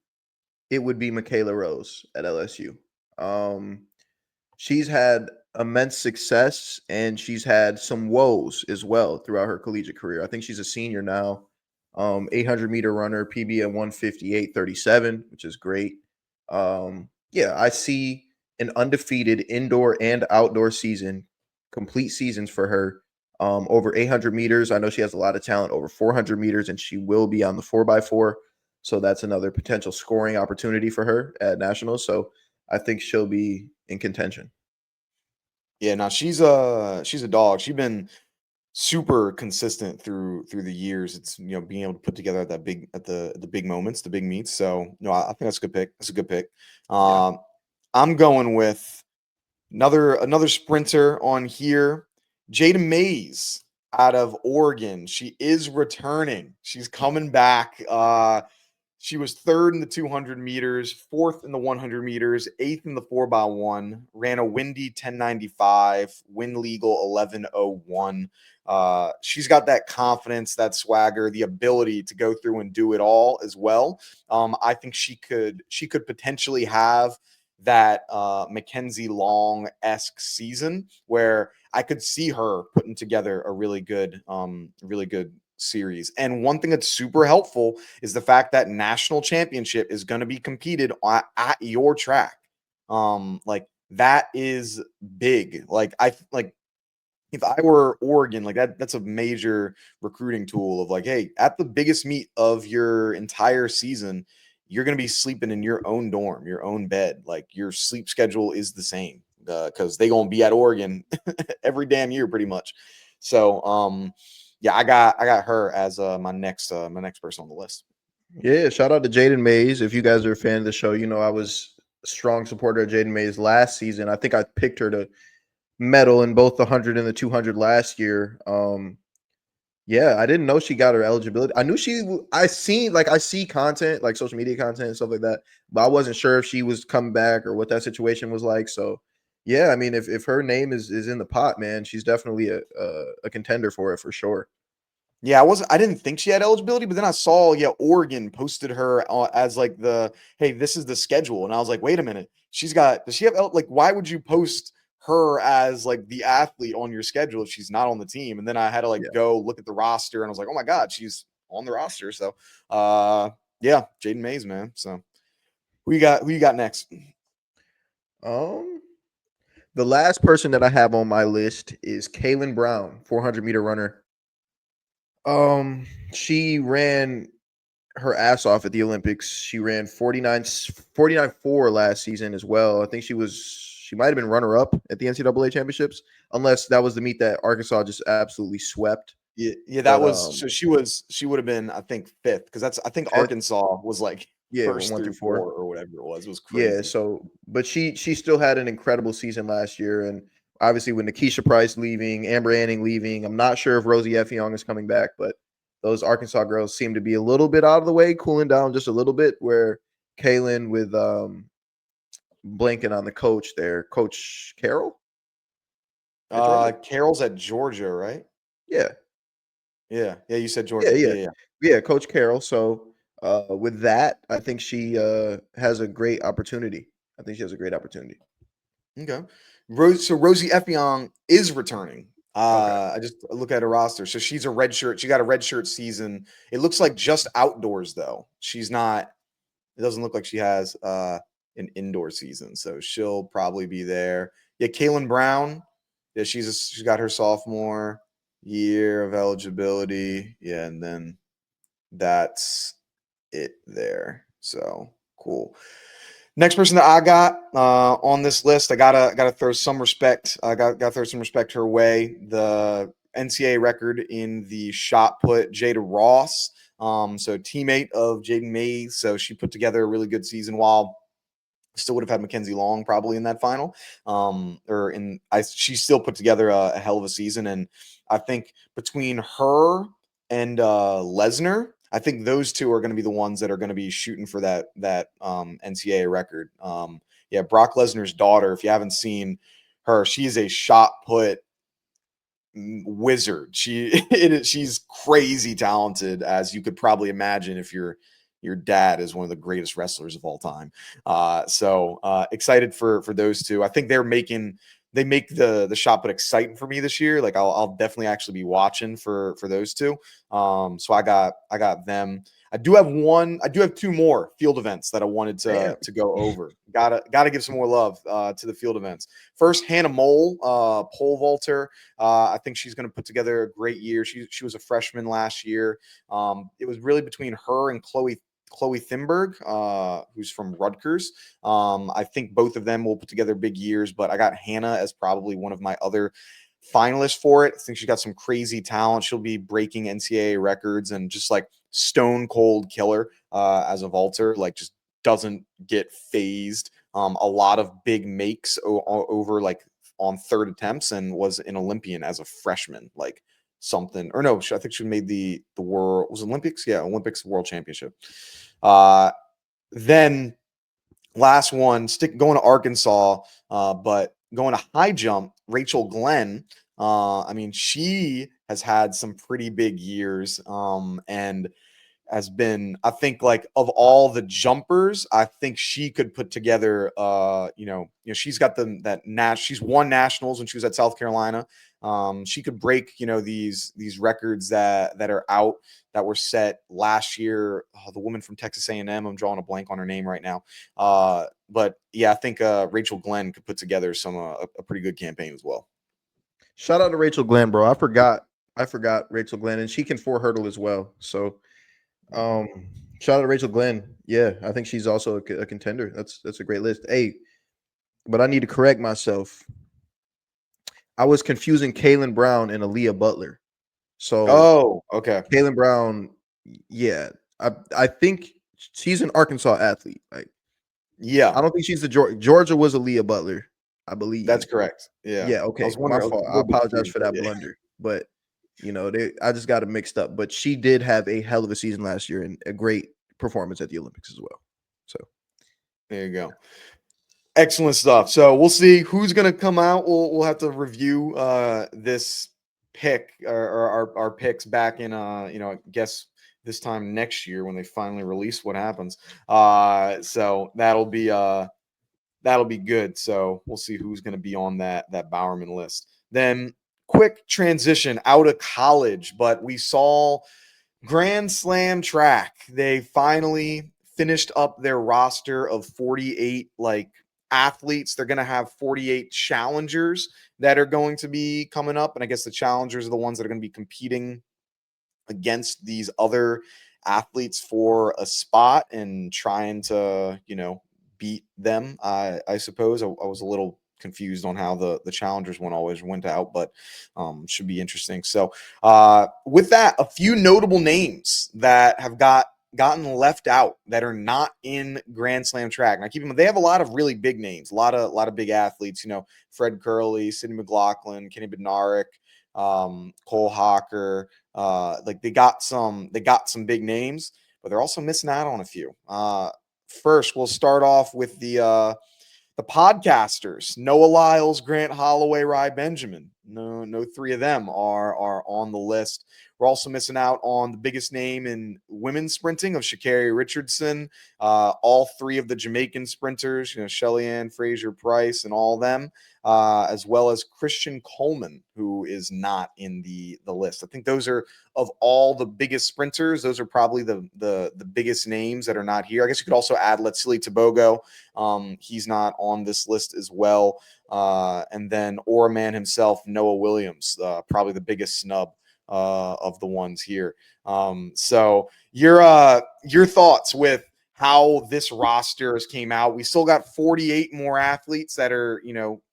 it would be Michaela Rose at LSU. Um, she's had immense success and she's had some woes as well throughout her collegiate career. I think she's a senior now. 800-meter runner, PB at 158.37, which is great. Yeah, I see an undefeated indoor and outdoor season, complete seasons for her. Over 800 meters. I know she has a lot of talent over 400 meters, and she will be on the 4x4. So that's another potential scoring opportunity for her at nationals. So I think she'll be in contention. Yeah, no, she's a dog. She's been super consistent through the years. It's being able to put together that big at the big moments, the big meets. So no, I think that's a good pick. That's a good pick. Yeah. Um, I'm going with another sprinter on here, Jada Mays out of Oregon. She is returning. She's coming back. She was third in the 200 meters, fourth in the 100 meters, eighth in the 4x1, ran a windy 1095, win legal 1101. She's got that confidence, that swagger, the ability to go through and do it all as well. I think she could potentially have that Mckenzie Long esque season where I could see her putting together a really good series. And one thing that's super helpful is the fact that national championship is going to be competed at your track. Like that is big. Like if I were Oregon, like that's a major recruiting tool of like, hey, at the biggest meet of your entire season, you're going to be sleeping in your own dorm, your own bed. Like your sleep schedule is the same because they going to be at Oregon every damn year pretty much. So, yeah, I got her as my next person on the list. Yeah. Shout out to Jaden Mays. If you guys are a fan of the show, you know I was a strong supporter of Jaden Mays last season. I think I picked her to medal in both the 100 and the 200 last year. Yeah, I didn't know she got her eligibility. I knew I see content, like social media content and stuff like that, but I wasn't sure if she was coming back or what that situation was like. So, yeah, I mean, if her name is in the pot, man, she's definitely a contender for it for sure. Yeah, I didn't think she had eligibility, but then I saw, yeah, Oregon posted her as like hey, this is the schedule. And I was like, wait a minute. Does she have, like, why would you post her as like the athlete on your schedule if she's not on the team? And then I had to like Yeah. go look at the roster and I was like, oh my God, she's on the roster. So, yeah, Jaden Mays, man. So who you got next? Um, the last person that I have on my list is Kaylin Brown, 400-meter runner. She ran her ass off at the Olympics. She ran 49.4 last season as well. I think she might have been runner up at the NCAA championships, unless that was the meet that Arkansas just absolutely swept. Yeah, yeah, that But was so she would have been, I think, fifth because I think fifth, Arkansas was like yeah, first one through through four. four or whatever it was. It was Yeah, crazy. so but she still had an incredible season last year, and obviously with Nikisha Price leaving, Amber Anning leaving, I'm not sure if Rosie Effiong is coming back, but those Arkansas girls seem to be a little bit out of the way, cooling down just a little bit. Where Kaylin with blanking on the coach there, Coach Carroll at Georgia. Carroll's at Georgia, right? Yeah, Yeah. Yeah, you said yeah, Georgia. yeah, Yeah, yeah. yeah, Coach Carroll. So with that, I think she has a great opportunity. I think she has a great opportunity. Okay. So Rosie Effiong is returning. Okay. I just look at her roster. So she's a red shirt. She got a red shirt season. It looks like just outdoors though. She's not. It doesn't look like she has an indoor season. So she'll probably be there. Yeah, Kaylin Brown. Yeah, she's got her sophomore year of eligibility. Yeah, and then that's it there. So cool. Next person that I got on this list, I gotta throw some respect. I gotta throw some respect her way. The NCAA record in the shot put, Jada Ross. So teammate of Jaden Mays. So she put together a really good season. While still would have had Mckenzie Long probably in that final. She still put together a hell of a season, and I think between her and Lesnar, I think those two are going to be the ones that are going to be shooting for that NCAA record. Yeah, Brock Lesnar's daughter. If you haven't seen her, she is a shot put wizard. She's crazy talented, as you could probably imagine if your dad is one of the greatest wrestlers of all time. So excited for those two. I think they make the shot put exciting for me this year. Like I'll definitely actually be watching for those two. So I got them. I do have two more field events that I wanted Damn. to go over. Gotta give some more love to the field events. First, Hannah Mole, pole vaulter. I think she's going to put together a great year. She was a freshman last year. It was really between her and Chloe Thimberg, who's from Rutgers. I think both of them will put together big years, but I got Hannah as probably one of my other finalists for it. I think she's got some crazy talent. She'll be breaking NCAA records and just like stone cold killer as a vaulter, like just doesn't get phased. A lot of big makes over like on third attempts, and was an Olympian as a freshman, like something, or no, I think she made the world, was Olympics, yeah, Olympics world championship. Then last one, going to Arkansas, but going to high jump, Rachel Glenn. I mean, she has had some pretty big years, and has been, I think, like of all the jumpers, I think she could put together she's got she's won nationals when she was at South Carolina. She could break, these records that are out, that were set last year. The woman from Texas A&M, I'm drawing a blank on her name right now. But yeah, I think Rachel Glenn could put together a pretty good campaign as well. Shout out to Rachel Glenn, bro. I forgot Rachel Glenn, and she can four hurdle as well. So shout out to Rachel Glenn. Yeah, I think she's also a contender. That's a great list. Hey, but I need to correct myself. I was confusing Kaylin Brown and Aaliyah Butler. So Oh, okay. Kaylin Brown, yeah, I think she's an Arkansas athlete. Like, Yeah, I don't think she's the Georgia was Aaliyah Butler, I believe. that's correct. Yeah. Yeah, I okay, was my wondering, I was fault. a I little bit apologize confused, for but that yeah. blunder, but I just got it mixed up. But she did have a hell of a season last year and a great performance at the Olympics as well. So There you go. Excellent stuff. So we'll see who's going to come out. We'll have to review this pick, or our picks back in I guess this time next year when they finally release what happens. So that'll be good. So we'll see who's going to be on that Bowerman list. Then quick transition out of college, but we saw Grand Slam track. They finally finished up their roster of 48 athletes. They're going to have 48 challengers that are going to be coming up, and I guess the challengers are the ones that are going to be competing against these other athletes for a spot and trying to, beat them. I suppose I was a little confused on how the challengers one always went out, but should be interesting. So with that, a few notable names that have gotten left out that are not in Grand Slam track. Now keep in mind, they have a lot of really big names, a lot of big athletes, Fred Curley, Sidney McLaughlin, Kenny Bednarik, Cole Hocker. Like they got some big names, but they're also missing out on a few. First, we'll start off with the podcasters: Noah Lyles, Grant Holloway, Rye Benjamin. No, three of them are on the list. We're also missing out on the biggest name in women's sprinting of Sha'Carri Richardson. All three of the Jamaican sprinters, Shelly Ann Fraser Price and all of them, as well as Christian Coleman, who is not in the list. I think those are, of all the biggest sprinters, those are probably the biggest names that are not here. I guess you could also add Letsili Tobogo. He's not on this list as well. And then Oraman himself, Noah Williams, probably the biggest snub of the ones here. So your thoughts with how this roster has came out? We still got 48 more athletes that are,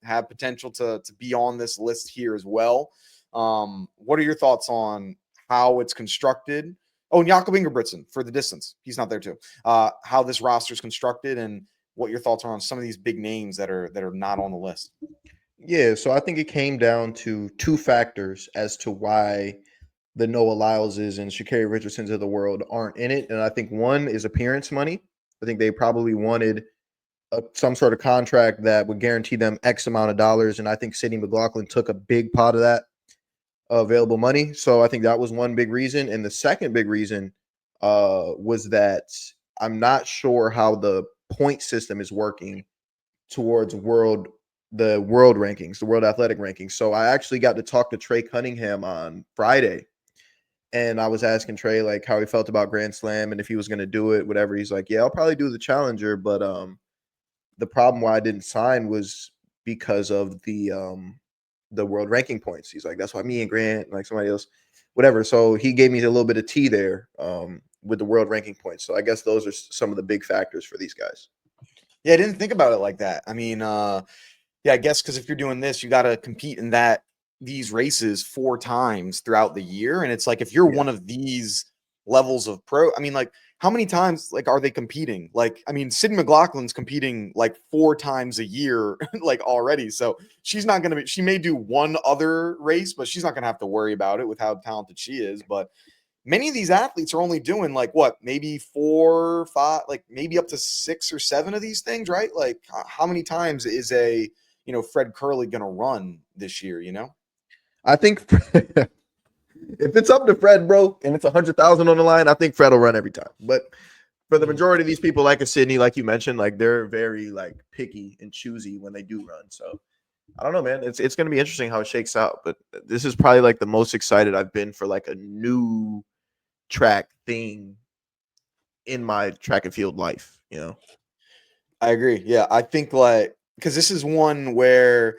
have potential to be on this list here as well. What are your thoughts on how it's constructed? Oh, and Jakob Ingebrigtsen for the distance. He's not there too. How this roster is constructed and what your thoughts are on some of these big names that are not on the list. Yeah, so I think it came down to two factors as to why the Noah Lyleses and Sha'Carri Richardsons of the world aren't in it. And I think one is appearance money. I think they probably wanted some sort of contract that would guarantee them X amount of dollars. And I think Sydney McLaughlin took a big pot of that available money. So I think that was one big reason. And the second big reason was that I'm not sure how the point system is working towards the world rankings, the world athletic rankings. So I actually got to talk to Trey Cunningham on Friday, and I was asking Trey like how he felt about Grand Slam and if he was going to do it, whatever. He's like, yeah, I'll probably do the Challenger, but the problem why I didn't sign was because of the world ranking points. He's like, that's why me and Grant, like somebody else, whatever. So he gave me a little bit of tea there with the world ranking points. So I guess those are some of the big factors for these guys. Yeah, I didn't think about it like that. I mean, yeah, I guess because if you're doing this, you got to compete in these races 4 times throughout the year, and it's like if you're one of these levels of pro, I mean, like how many times like are they competing? Like, I mean, Sydney McLaughlin's competing like 4 times a year, like already. So she's not gonna be. She may do one other race, but she's not gonna have to worry about it with how talented she is. But many of these athletes are only doing like what, maybe 4, 5, like maybe up to 6 or 7 of these things, right? Like how many times is a Fred Curley gonna run this year? I think if it's up to Fred, bro, and it's 100,000 on the line, I think Fred will run every time. But for the majority of these people, like a Sydney, like you mentioned, like they're very like picky and choosy when they do run. So I don't know, man. It's going to be interesting how it shakes out. But this is probably like the most excited I've been for like a new track thing in my track and field life. I agree. Yeah, I think like because this is one where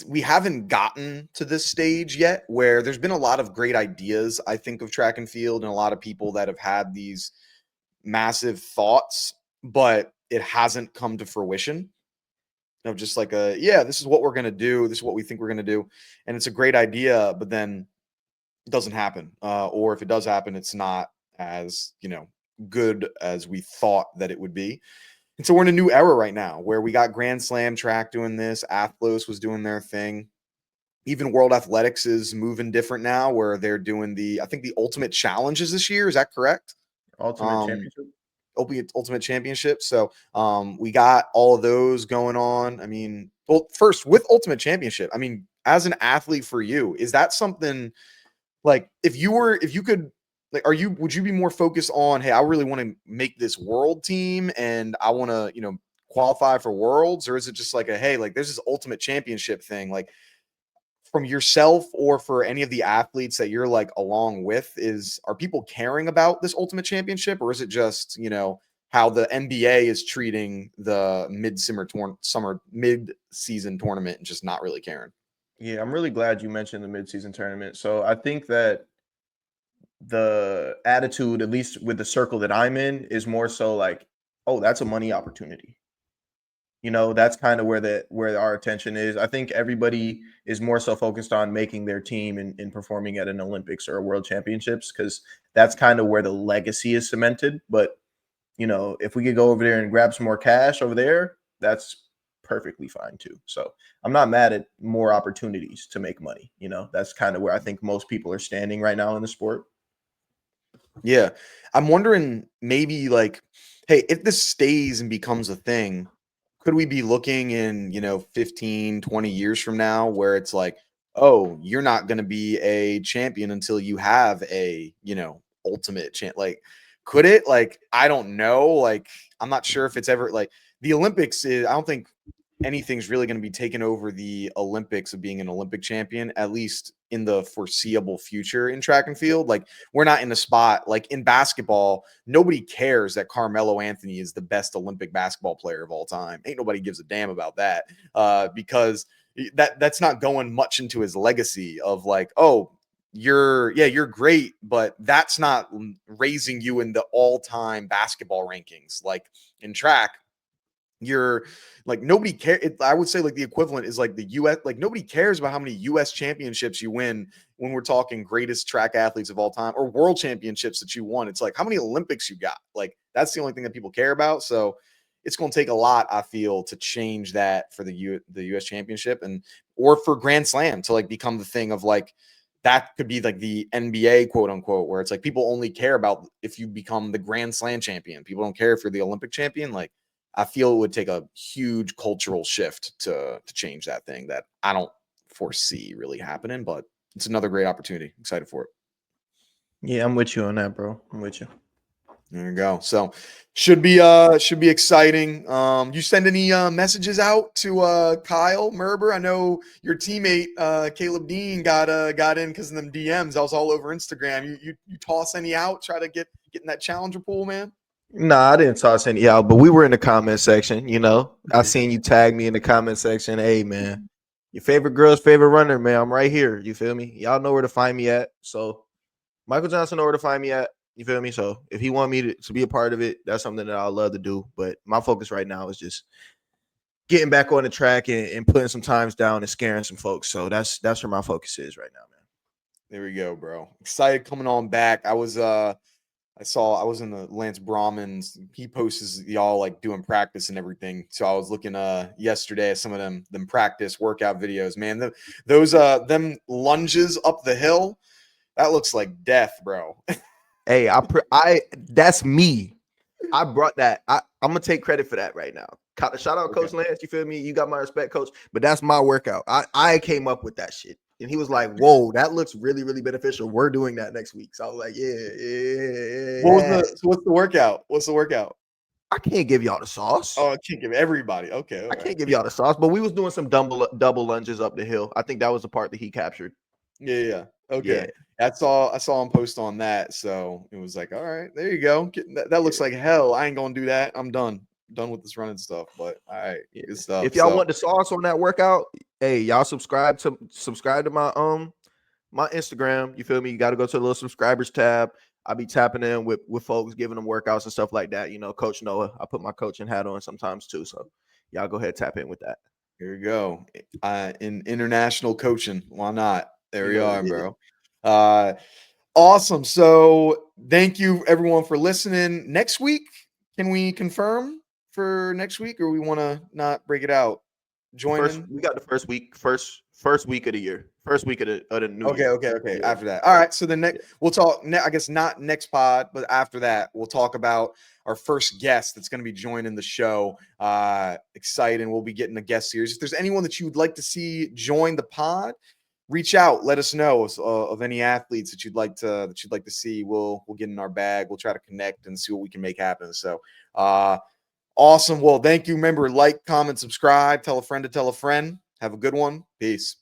we haven't gotten to this stage yet where there's been a lot of great ideas, I think, of track and field and a lot of people that have had these massive thoughts, but it hasn't come to fruition. Just like this is what we're gonna do, this is what we think we're gonna do, and it's a great idea, but then it doesn't happen. Or if it does happen, it's not as good as we thought that it would be. And so we're in a new era right now where we got Grand Slam track doing this. Athlos was doing their thing. Even World Athletics is moving different now where they're doing I think the Ultimate Challenges this year. Is that correct? Ultimate Championship. Ultimate Championship. So we got all of those going on. I mean, well, first with Ultimate Championship, I mean, as an athlete for you, is that something like if you could like, would you be more focused on, hey, I really want to make this world team and I want to, qualify for worlds? Or is it just like hey, like there's this Ultimate Championship thing, like from yourself or for any of the athletes that you're like along with, are people caring about this Ultimate Championship? Or is it just, how the NBA is treating the mid-season tournament and just not really caring? Yeah, I'm really glad you mentioned the mid-season tournament. So I think that the attitude, at least with the circle that I'm in, is more so like, oh, that's a money opportunity. That's kind of where our attention is. I think everybody is more so focused on making their team and performing at an Olympics or a World Championships because that's kind of where the legacy is cemented. But if we could go over there and grab some more cash over there, that's perfectly fine too. So I'm not mad at more opportunities to make money. You know, that's kind of where I think most people are standing right now in the sport. Yeah. I'm wondering maybe like, hey, if this stays and becomes a thing, could we be looking in, 15, 20 years from now where it's like, oh, you're not going to be a champion until you have a, ultimate champ. Like, could it? Like, I don't know. Like, I'm not sure if it's ever like the Olympics is, I don't think anything's really going to be taking over the Olympics of being an Olympic champion, at least in the foreseeable future in track and field. Like, we're not in a spot like in basketball. Nobody cares that Carmelo Anthony is the best Olympic basketball player of all time. Ain't nobody gives a damn about that because that's not going much into his legacy of like, oh, you're great, but that's not raising you in the all-time basketball rankings. Like in track, you're like nobody cares. I would say like the equivalent is like the US, like nobody cares about how many US championships you win when we're talking greatest track athletes of all time or world championships that you won. It's like how many Olympics you got. Like that's the only thing that people care about. So it's going to take a lot, I feel, to change that for the US championship and or for Grand Slam to like become the thing of like that could be like the NBA quote unquote, where it's like people only care about if you become the Grand Slam champion. People don't care if you're the Olympic champion. Like I feel it would take a huge cultural shift to change that thing that I don't foresee really happening, but it's another great opportunity. Excited for it. Yeah, I'm with you on that, bro. I'm with you. There you go. So should be exciting. You send any messages out to Kyle Merber? I know your teammate Caleb Dean got in because of them DMs. I was all over Instagram. You toss any out? Try to get in that challenger pool, man. Nah, I didn't toss any out, but we were in the comment section. You know, I seen you tag me in the comment section. Hey, man, your favorite girl's favorite runner, man. I'm right here. You feel me? Y'all know where to find me at. So Michael Johnson know where to find me at. You feel me? So if he want me to be a part of it, that's something that I love to do. But my focus right now is just getting back on the track and putting some times down and scaring some folks. So that's where my focus is right now, man. There we go, bro. Excited coming on back. I was in the Lance Brahman's. He posts y'all like doing practice and everything. So I was looking yesterday at some of them practice workout videos. Man, those them lunges up the hill, that looks like death, bro. Hey, I that's me. I brought that. I'm gonna take credit for that right now. Shout out, Coach Lance. You feel me? You got my respect, Coach. But that's my workout. I came up with that shit, and he was like, "Whoa, that looks really, really beneficial. We're doing that next week." So I was like, "Yeah." What's the workout? What's the workout? I can't give y'all the sauce. Oh, I can't give everybody. Okay, I can't give y'all the sauce. But we was doing some double lunges up the hill. I think that was the part that he captured. Yeah. Okay. Yeah. I saw him post on that. So it was like, all right, there you go. That looks like hell. I ain't gonna do that. I'm done with this running stuff. But all right, good stuff. If y'all want the sauce on that workout, hey, y'all subscribe to my Instagram. You feel me? You got to go to the little subscribers tab. I'll be tapping in with folks, giving them workouts and stuff like that. You know, Coach Noah. I put my coaching hat on sometimes too. So y'all go ahead, tap in with that. Here we go. In international coaching. Why not? There we are, bro. Awesome. So thank you everyone for listening. Next week, can we confirm for next week, or we want to not break it out? We got the first week of the year. First week of the new year. Okay. Yeah. After that. All right. So the next we'll talk I guess not next pod, but after that, we'll talk about our first guest that's going to be joining the show. Exciting. We'll be getting a guest series. If there's anyone that you would like to see join the pod, reach out. Let us know of any athletes that you'd like to see. We'll get in our bag. We'll try to connect and see what we can make happen. So awesome. Well, thank you. Remember, like, comment, subscribe, tell a friend to tell a friend. Have a good one. Peace.